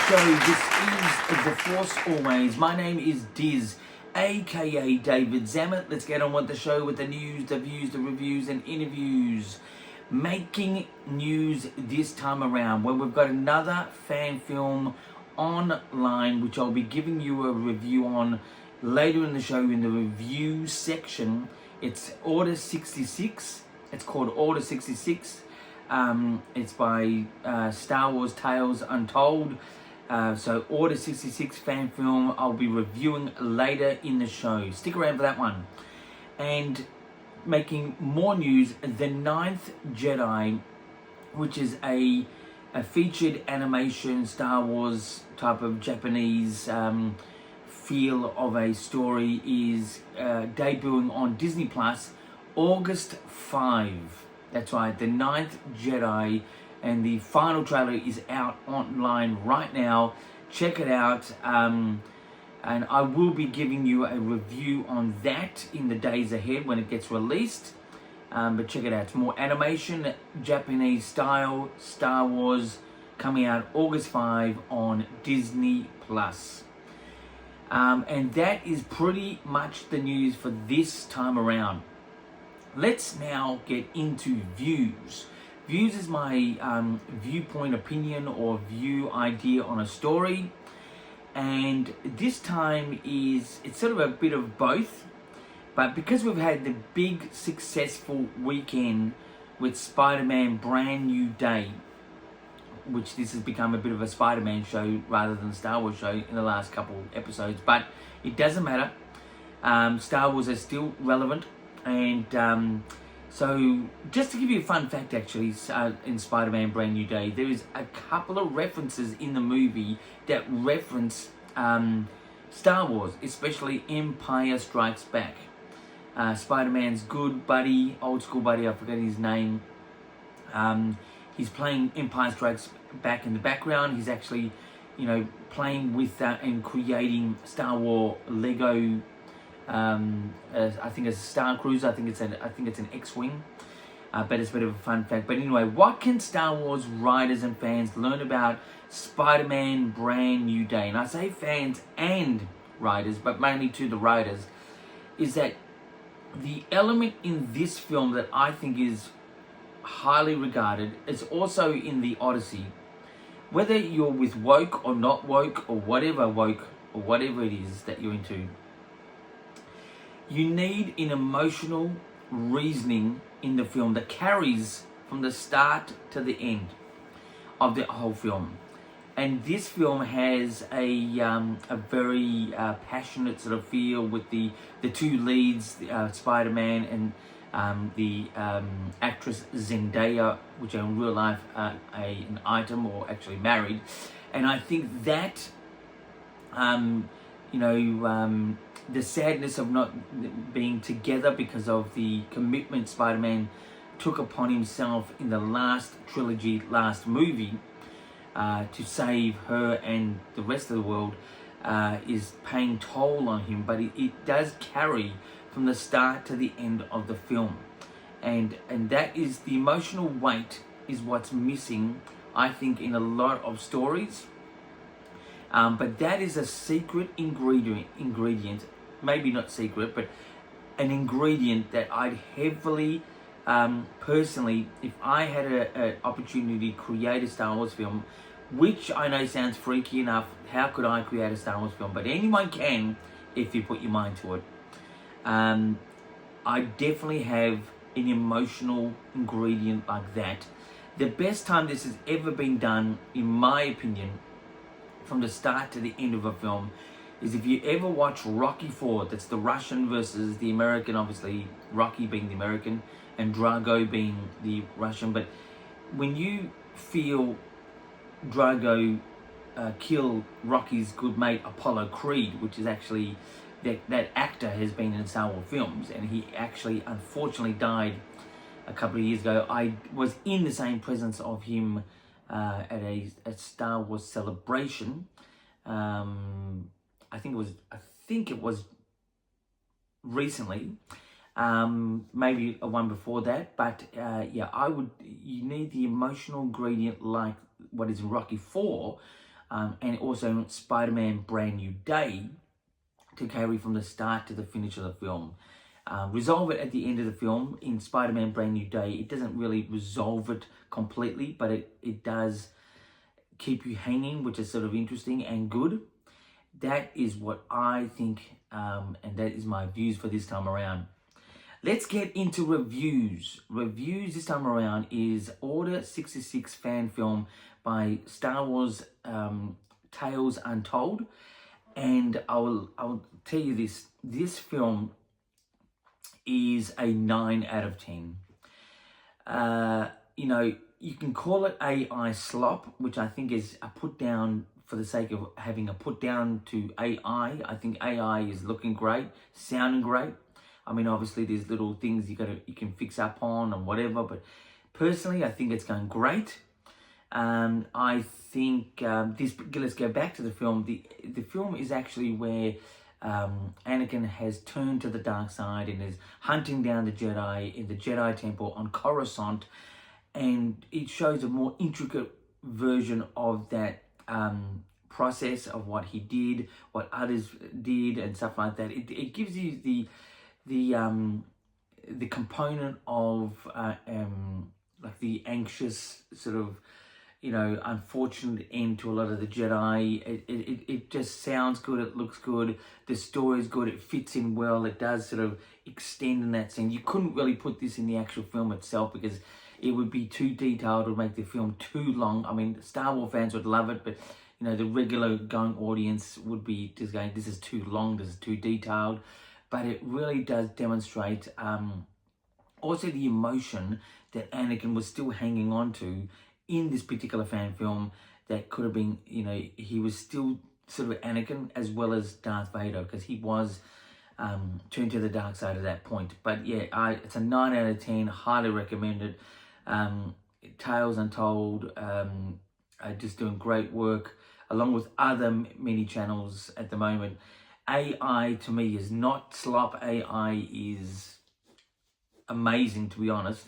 show. This is The Force Always. My name is Diz, aka David Zammit. Let's get on with the show with the news, the views, the reviews, and interviews. Making news this time around, where we've got another fan film online, which I'll be giving you a review on later in the show in the review section. It's Order 66. It's called Order 66. It's by Star Wars Tales Untold. So Order 66 fan film I'll be reviewing later in the show. Stick around for that one. And making more news, The Ninth Jedi, which is a featured animation Star Wars type of Japanese feel of a story, is debuting on Disney Plus August 5. That's right, The Ninth Jedi, and the final trailer is out online right now. Check it out, and I will be giving you a review on that in the days ahead when it gets released. But check it out, it's more animation, Japanese style, Star Wars, coming out August 5 on Disney Plus. And that is pretty much the news for this time around. Let's now get into views. Views is my viewpoint, opinion, or view idea on a story. And this time it's sort of a bit of both. But because we've had the big successful weekend with Spider-Man Brand New Day, which this has become a bit of a Spider-Man show rather than a Star Wars show in the last couple episodes. But it doesn't matter. Star Wars is still relevant. And so just to give you a fun fact, actually, in Spider-Man Brand New Day, there is a couple of references in the movie that reference Star Wars, especially Empire Strikes Back. Spider-Man's good buddy, old school buddy, I forget his name, he's playing Empire Strikes Back in the background. He's actually, playing with that and creating Star Wars Lego. I think it's a Star Cruiser. I think it's an X-wing. But it's a bit of a fun fact. But anyway, what can Star Wars writers and fans learn about Spider-Man Brand New Day? And I say fans and writers, but mainly to the writers, is that the element in this film that I think is highly regarded is also in the Odyssey. Whether you're with woke or not woke, or whatever it is that you're into, you need an emotional reasoning in the film that carries from the start to the end of the whole film. And this film has a very passionate sort of feel with the two leads, Spider-Man and the actress Zendaya, which are in real life an item, or actually married. And I think that the sadness of not being together because of the commitment Spider-Man took upon himself in the last trilogy, last movie, to save her and the rest of the world, is paying toll on him. But it does carry from the start to the end of the film. And that is the emotional weight is what's missing, I think, in a lot of stories. But that is a secret ingredient, maybe not secret, but an ingredient that I'd heavily, personally, if I had an opportunity to create a Star Wars film, which I know sounds freaky enough, how could I create a Star Wars film? But anyone can if you put your mind to it. I definitely have an emotional ingredient like that. The best time this has ever been done, in my opinion, from the start to the end of a film, is if you ever watch Rocky IV. That's the Russian versus the American, obviously Rocky being the American and Drago being the Russian. But when you feel Drago kill Rocky's good mate Apollo Creed, which is actually that actor has been in Star Wars films, and he actually unfortunately died a couple of years ago. I was in the same presence of him at a Star Wars celebration. I think it was recently, maybe a one before that. But you need the emotional ingredient like what is in Rocky IV. and also Spider-Man Brand New Day to carry from the start to the finish of the film. Resolve it at the end of the film in Spider-Man Brand New Day. It doesn't really resolve it completely, but it does keep you hanging, which is sort of interesting and good. That is what I think, and that is my views for this time around. Let's get into reviews. Reviews this time around is Order 66 fan film by Star Wars Tales Untold. And I will tell you this. This film is a 9 out of 10. You know, you can call it AI slop, which I think is a put down for the sake of having a put down to AI. I think AI is looking great, sounding great. I mean, obviously there's little things you can fix up on and whatever, but personally, I think it's going great. I think let's go back to the film. The film is actually where Anakin has turned to the dark side and is hunting down the Jedi in the Jedi Temple on Coruscant, and it shows a more intricate version of that process of what he did, what others did, and stuff like that. It gives you the component of like the anxious sort of, you know, unfortunate end to a lot of the Jedi. It just sounds good, it looks good, the story is good, it fits in well, it does sort of extend in that sense. You couldn't really put this in the actual film itself because it would be too detailed, it would make the film too long. I mean, Star Wars fans would love it, but you know, the regular going audience would be just going, this is too long, this is too detailed. But it really does demonstrate also the emotion that Anakin was still hanging on to in this particular fan film. That could have been, you know, he was still sort of Anakin as well as Darth Vader, because he was turned to the dark side at that point. But yeah, it's a 9 out of 10, highly recommended. Tales Untold are just doing great work, along with other many channels at the moment. AI to me is not slop. AI is amazing, to be honest.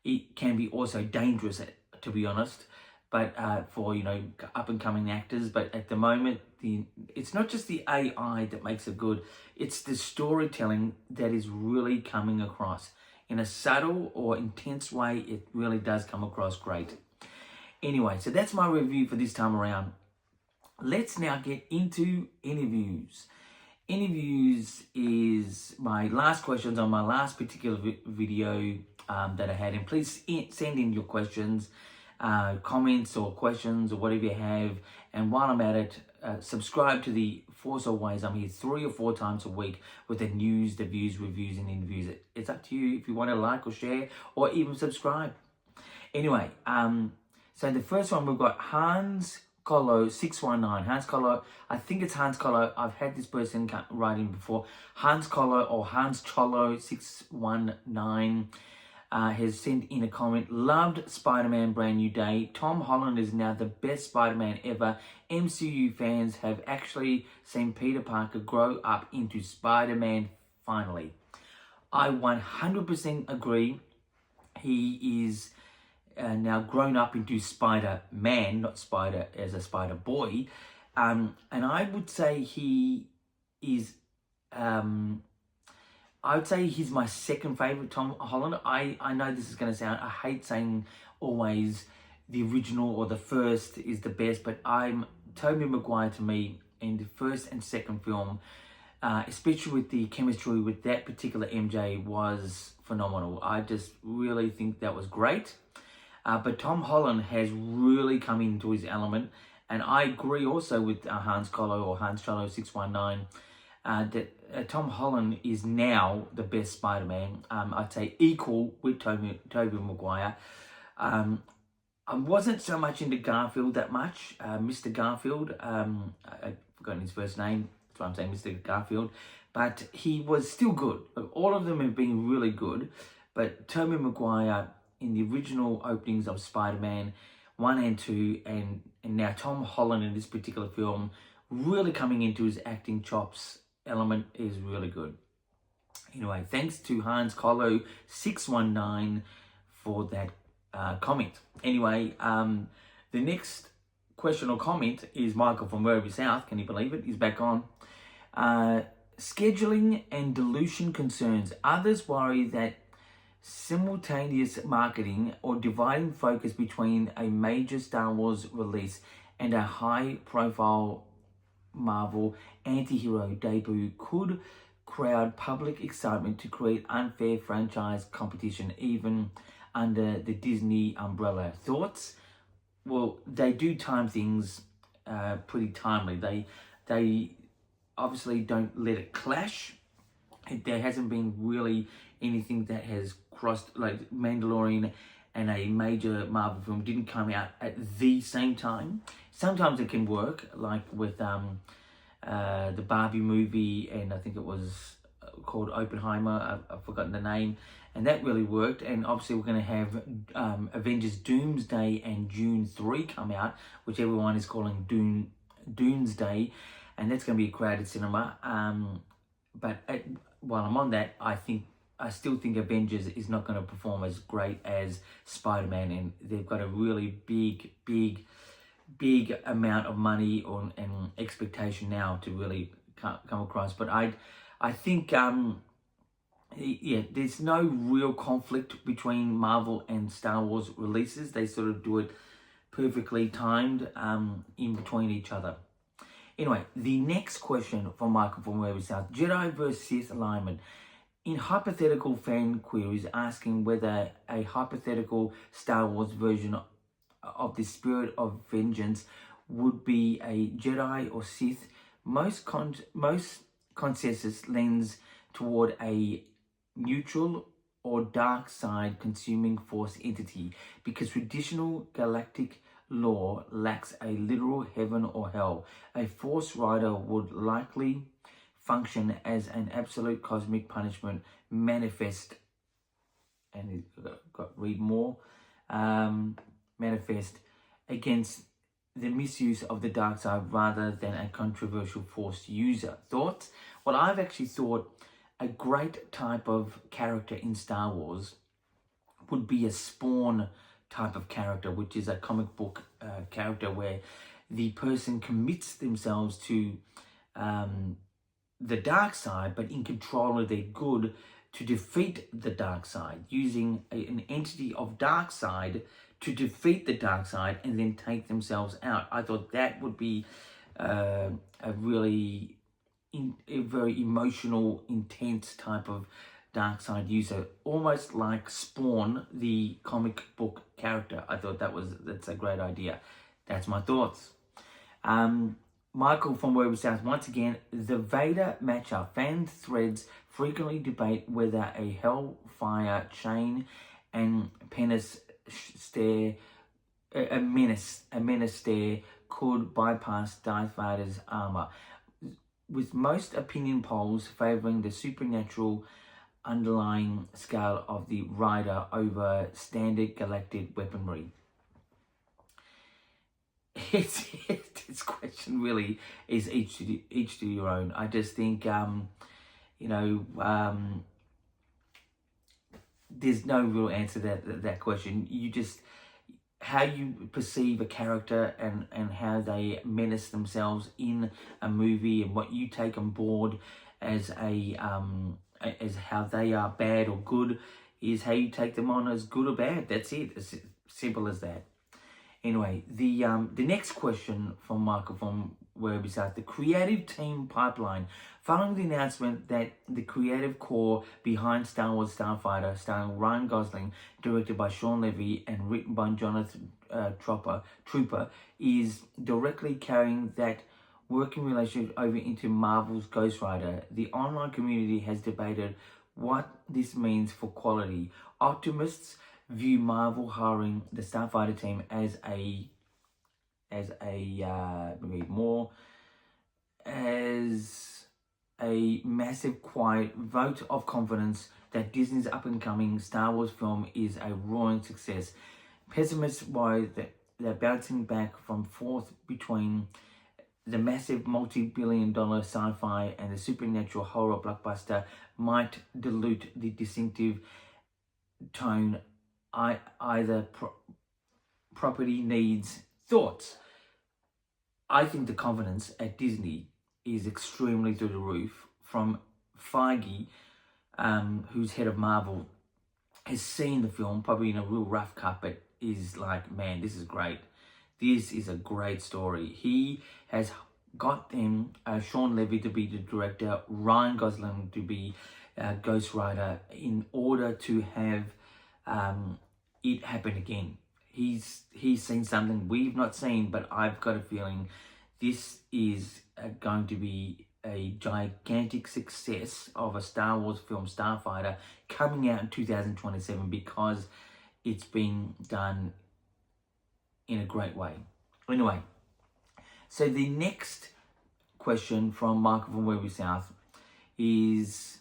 It can be also dangerous, to be honest, but for, you know, up and coming actors. But at the moment, it's not just the AI that makes it good, it's the storytelling that is really coming across in a subtle or intense way. It really does come across great. Anyway, so that's my review for this time around. Let's now get into interviews. Interviews is my last questions on my last particular video that I had. And please send in your questions, comments or questions or whatever you have. And while I'm at it, subscribe to the Force Always. I'm here 3 or 4 times a week with the news, the views, reviews and interviews. It's up to you if you want to like or share or even subscribe. Anyway, so the first one, we've got Hans Colo 619. Hans Colo, I think it's Hans Colo. I've had this person write in before. Hans Colo or Hans Cholo 619 has sent in a comment. Loved Spider-Man Brand New Day. Tom Holland is now the best Spider-Man ever. MCU fans have actually seen Peter Parker grow up into Spider-Man finally. I 100% agree. He is now grown up into Spider-Man, not Spider as a Spider Boy. And I would say he is, I would say he's my second favorite Tom Holland. I know this is going to sound, I hate saying always the original or the first is the best, but Tobey Maguire to me in the first and second film, especially with the chemistry with that particular MJ, was phenomenal. I just really think that was great. But Tom Holland has really come into his element. And I agree also with Hans Colo or Hans Cholo 619 that Tom Holland is now the best Spider-Man. I'd say equal with Tobey Maguire. I wasn't so much into Garfield that much. Mr. Garfield, I've forgotten his first name. That's why I'm saying Mr. Garfield. But he was still good. All of them have been really good. But Tobey Maguire, in the original openings of Spider-Man 1 and 2, and now Tom Holland in this particular film, really coming into his acting chops element, is really good. Anyway, thanks to Hans Colo 619 for that comment. Anyway, the next question or comment is Michael from Werribee South. Can you believe it? He's back on. Scheduling and dilution concerns. Others worry that simultaneous marketing or dividing focus between a major Star Wars release and a high-profile Marvel anti-hero debut could crowd public excitement to create unfair franchise competition even under the Disney umbrella. Thoughts? Well, they do time things pretty timely. They obviously don't let it clash. There hasn't been really anything that has crossed, like Mandalorian and a major Marvel film didn't come out at the same time. Sometimes it can work, like with the Barbie movie, and I think it was called Oppenheimer. I've forgotten the name, and that really worked. And obviously, we're going to have Avengers Doomsday and Dune 3 come out, which everyone is calling Doomsday, and that's going to be a crowded cinema. But while I'm on that, I still think Avengers is not going to perform as great as Spider-Man, and they've got a really big amount of money and expectation now to really come across. But I think there's no real conflict between Marvel and Star Wars releases. They sort of do it perfectly timed in between each other. Anyway, the next question from Michael from Werribee South: Jedi vs Sith alignment. In hypothetical fan queries asking whether a hypothetical Star Wars version of the Spirit of Vengeance would be a Jedi or Sith, most consensus leans toward a neutral or dark side consuming force entity, because traditional galactic lore lacks a literal heaven or hell. A force rider would likely function as an absolute cosmic punishment manifest, and read more, manifest against the misuse of the dark side rather than a controversial force user. Thoughts? Well, I've actually thought a great type of character in Star Wars would be a Spawn type of character, which is a comic book character where the person commits themselves to the dark side, but in control of their good to defeat the dark side, using an entity of dark side to defeat the dark side and then take themselves out. I thought that would be a very emotional, intense type of dark side user, almost like Spawn, the comic book character. I thought that's a great idea. That's my thoughts. Michael from Werribee South, once again, the Vader matchup. Fan threads frequently debate whether a Hellfire chain and Menace stare could bypass Darth Vader's armor, with most opinion polls favoring the supernatural underlying scale of the rider over standard galactic weaponry. This question really is each to your own. I just think there's no real answer to that question. You just, how you perceive a character and how they menace themselves in a movie, and what you take on board as as how they are bad or good is how you take them on as good or bad. That's it. It's simple as that. Anyway, the next question from Michael from Werribee South: the creative team pipeline. Following the announcement that the creative core behind Star Wars Starfighter, starring Ryan Gosling, directed by Shawn Levy and written by Jonathan Trooper, is directly carrying that working relationship over into Marvel's Ghost Rider, the online community has debated what this means for quality. Optimists view Marvel hiring the Starfighter team as a massive quiet vote of confidence that Disney's up-and-coming Star Wars film is a roaring success. Pessimists worry that they're bouncing back from fourth between the massive multi-billion-dollar sci-fi and the supernatural horror blockbuster might dilute the distinctive tone either property needs. Thoughts? I think the confidence at Disney is extremely through the roof. From Feige, who's head of Marvel, has seen the film probably in a real rough cut, but is like, man, this is great. This is a great story. He has got them, Sean Levy to be the director, Ryan Gosling to be Ghost Rider, in order to have it happen again. He's seen something we've not seen, but I've got a feeling this is going to be a gigantic success of a Star Wars film, Starfighter, coming out in 2027, because it's been done in a great way. Anyway, so the next question from Michael from Webby South is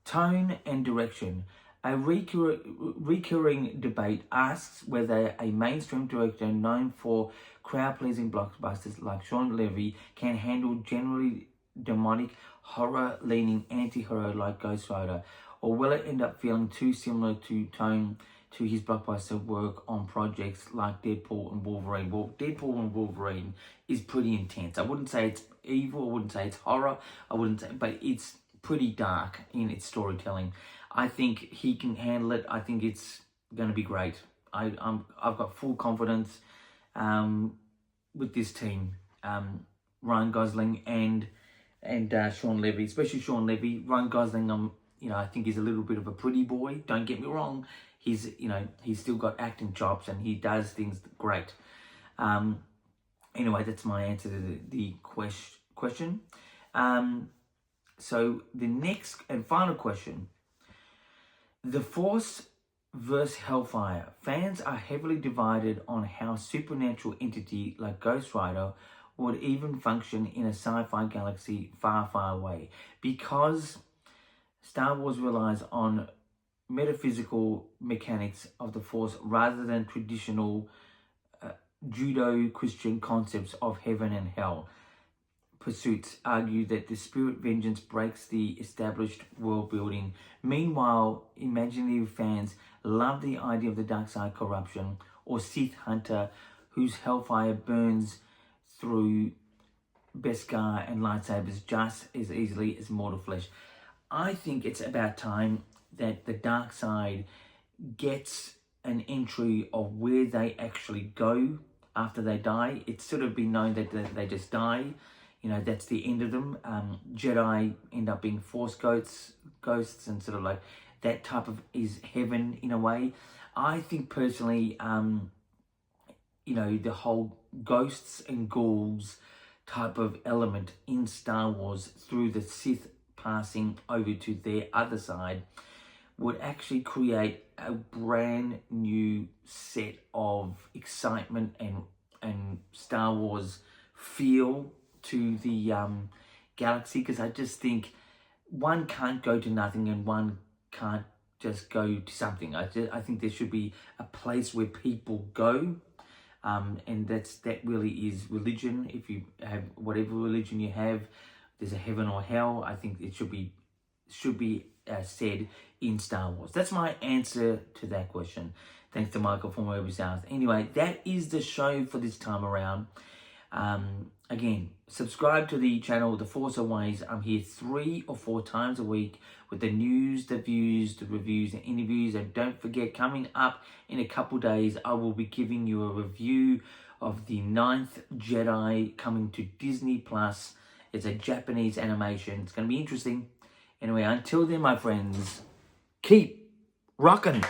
tone and direction. A recurring debate asks whether a mainstream director known for crowd-pleasing blockbusters like Sean Levy can handle generally demonic, horror-leaning anti-hero like Ghost Rider, or will it end up feeling too similar to tone to his blockbuster work on projects like Deadpool and Wolverine? Well, Deadpool and Wolverine is pretty intense. I wouldn't say it's evil, I wouldn't say it's horror, but it's pretty dark in its storytelling. I think he can handle it. I think it's going to be great. I've got full confidence with this team, Ryan Gosling and Sean Levy, especially Sean Levy. Ryan Gosling, I think he's a little bit of a pretty boy. Don't get me wrong. He's still got acting chops and he does things great. Anyway, that's my answer to the question. So the next and final question. The Force versus Hellfire. Fans are heavily divided on how supernatural entity like Ghost Rider would even function in a sci-fi galaxy far, far away. Because Star Wars relies on metaphysical mechanics of the Force rather than traditional Judeo-Christian concepts of heaven and hell. Pursuits argue that the spirit vengeance breaks the established world building. Meanwhile, imaginative fans love the idea of the dark side corruption, or Sith Hunter, whose hellfire burns through Beskar and lightsabers just as easily as mortal flesh. I think it's about time that the dark side gets an entry of where they actually go after they die. It's sort of been known that they just die. That's the end of them. Jedi end up being Force ghosts, and sort of like that type of is heaven in a way. I think personally, the whole ghosts and ghouls type of element in Star Wars through the Sith passing over to their other side would actually create a brand new set of excitement and Star Wars feel to the galaxy, because I just think one can't go to nothing and one can't just go to something. I think there should be a place where people go, and that really is religion. If you have whatever religion you have, there's a heaven or hell. I think it should be said in Star Wars. That's my answer to that question. Thanks to Michael from Webby South. Anyway, that is the show for this time around. Again, subscribe to the channel, The Force Always. I'm here 3 or 4 times a week with the news, the views, the reviews, and interviews. And don't forget, coming up in a couple days, I will be giving you a review of the 9th Jedi coming to Disney+. It's a Japanese animation. It's going to be interesting. Anyway, until then, my friends, keep rocking.